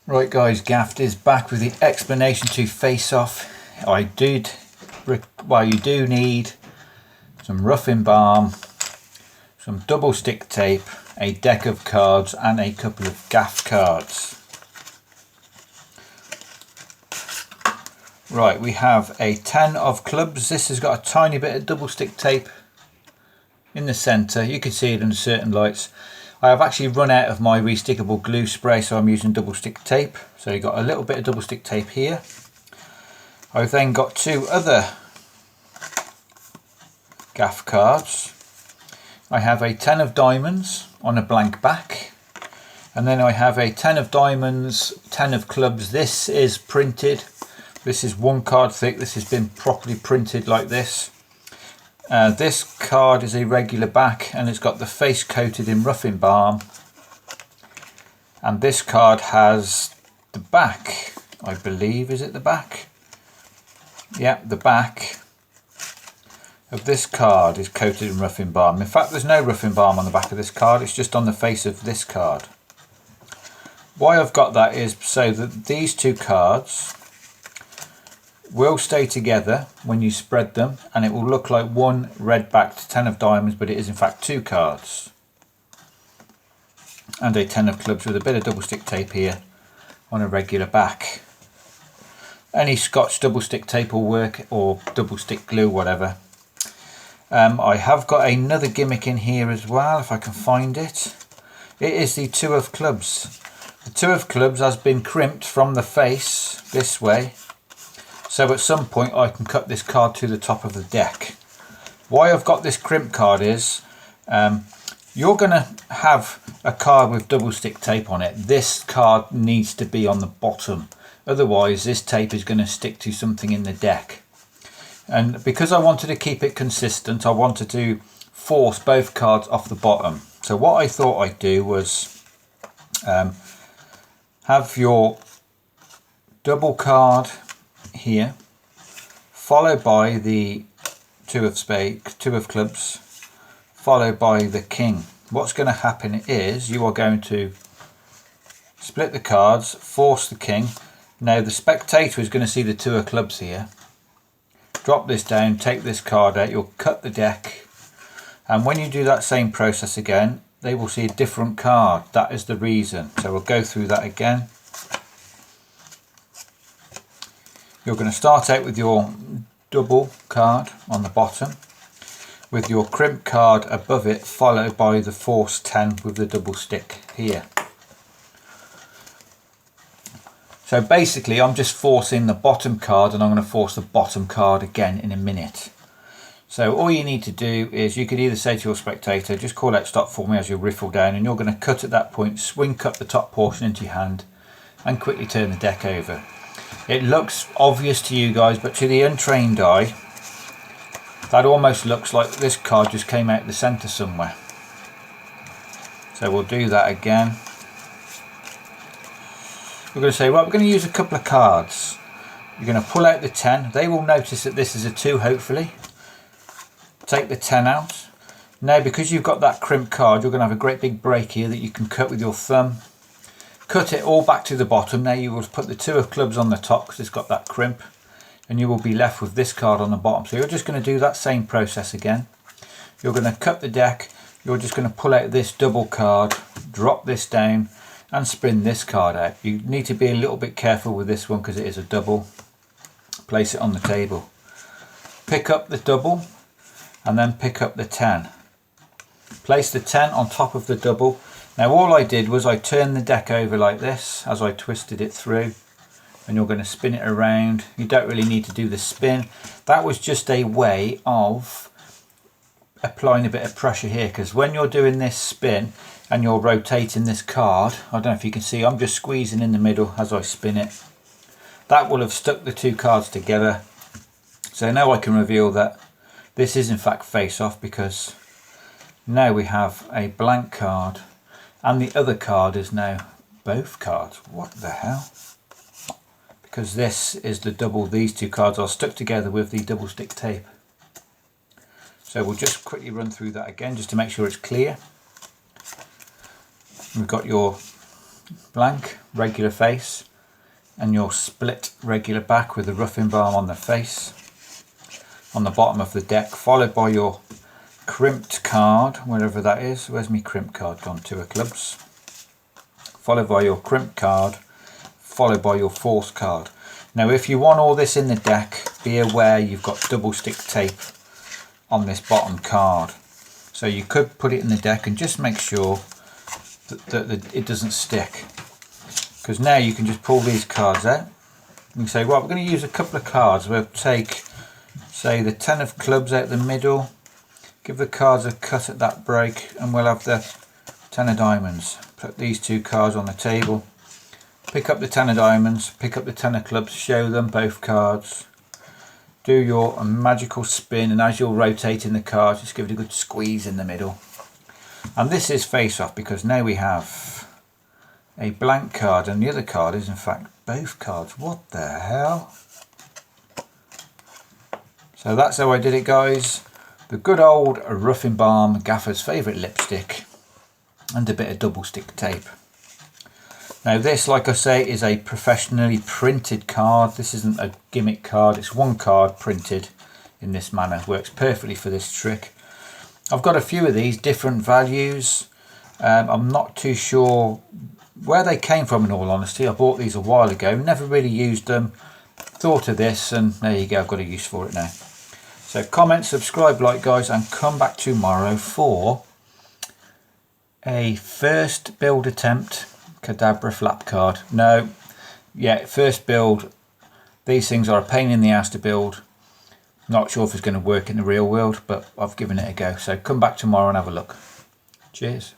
Right guys, Gaffed is back with the explanation to Face Off. You do need some rough-in balm, some double stick tape, a deck of cards and a couple of gaff cards. Right, we have a 10 of clubs. This has got a tiny bit of double stick tape in the centre. You can see it in certain lights. I have actually run out of my restickable glue spray, so I'm using double stick tape. So you've got a little bit of double stick tape here. I've then got two other gaff cards. I have a 10 of diamonds on a blank back, and then I have a 10 of diamonds, 10 of clubs. This is printed. This is 1 card thick. This has been properly printed like this. This card is a regular back and it's got the face coated in rough-in balm, and this card has the back, I believe, is it the back? Yeah, the back of this card is coated in rough-in balm. In fact, there's no rough-in balm on the back of this card, it's just on the face of this card. Why I've got that is so that these two cards will stay together when you spread them, and it will look like one red backed 10 of diamonds, but it is in fact 2 cards. And a 10 of clubs with a bit of double stick tape here on a regular back. Any Scotch double stick tape will work, or double stick glue, whatever. I have got another gimmick in here as well, if I can find it. It is the 2 of clubs. The 2 of clubs has been crimped from the face this way, so at some point I can cut this card to the top of the deck. Why I've got this crimp card is, you're going to have a card with double stick tape on it. This card needs to be on the bottom, otherwise this tape is going to stick to something in the deck. And because I wanted to keep it consistent, I wanted to force both cards off the bottom. So what I thought I'd do was have your double card here, followed by the 2 of clubs, followed by the king. What's going to happen is you are going to split the cards, force the king. Now the spectator is going to see the 2 of clubs here. Drop this down, take this card out, you'll cut the deck, and when you do that same process again, they will see a different card. That is the reason. So we'll go through that again. You're going to start out with your double card on the bottom, with your crimp card above it, followed by the force 10 with the double stick here. So basically I'm just forcing the bottom card, and I'm going to force the bottom card again in a minute. So all you need to do is, you could either say to your spectator, just call out stop for me as you riffle down, and you're going to cut at that point, swing cut the top portion into your hand and quickly turn the deck over. It looks obvious to you guys, but to the untrained eye, that almost looks like this card just came out the centre somewhere. So we'll do that again. We're going to say, right, we're going to use a couple of cards. You're going to pull out the 10. They will notice that this is a 2, hopefully. Take the 10 out. Now, because you've got that crimp card, you're going to have a great big break here that you can cut with your thumb. Cut it all back to the bottom. Now you will put the 2 of clubs on the top because it's got that crimp, and you will be left with this card on the bottom. So you're just going to do that same process again. You're going to cut the deck. You're just going to pull out this double card, drop this down, and spin this card out. You need to be a little bit careful with this one because it is a double. Place it on the table. Pick up the double and then pick up the 10. Place the 10 on top of the double. Now all I did was I turned the deck over like this as I twisted it through, and you're going to spin it around. You don't really need to do the spin. That was just a way of applying a bit of pressure here, because when you're doing this spin and you're rotating this card, I don't know if you can see, I'm just squeezing in the middle as I spin it. That will have stuck the 2 cards together. So now I can reveal that this is in fact Face Off, because now we have a blank card and the other card is now both cards. What the hell? Because this is the double, these 2 cards are stuck together with the double stick tape. So we'll just quickly run through that again just to make sure it's clear. We've got your blank, regular face, and your split regular back with the roughing balm on the face, on the bottom of the deck, followed by your crimped card, wherever that is. Where's my crimp card gone? 2 of clubs. Followed by your crimped card, followed by your force card. Now if you want all this in the deck, be aware you've got double stick tape on this bottom card. So you could put it in the deck and just make sure that it doesn't stick. Because now you can just pull these cards out. You say, well, we're going to use a couple of cards. We'll take, say, the 10 of clubs out the middle, give the cards a cut at that break, and we'll have the 10 of diamonds. Put these 2 cards on the table, pick up the 10 of diamonds, pick up the 10 of clubs, show them both cards, do your magical spin, and as you're rotating the cards, just give it a good squeeze in the middle. And this is face off, because now we have a blank card and the other card is in fact both cards. What the hell? So that's how I did it, guys. The good old roughing balm, Gaffer's favourite lipstick, and a bit of double stick tape. Now this, like I say, is a professionally printed card. This isn't a gimmick card, it's one card printed in this manner. Works perfectly for this trick. I've got a few of these different values. I'm not too sure where they came from, in all honesty. I bought these a while ago, never really used them, thought of this, and there you go, I've got a use for it now. So comment, subscribe, like, guys, and come back tomorrow for a first build attempt Cadabra flap card. No, yeah, first build. These things are a pain in the ass to build. Not sure if it's going to work in the real world, but I've given it a go. So come back tomorrow and have a look. Cheers.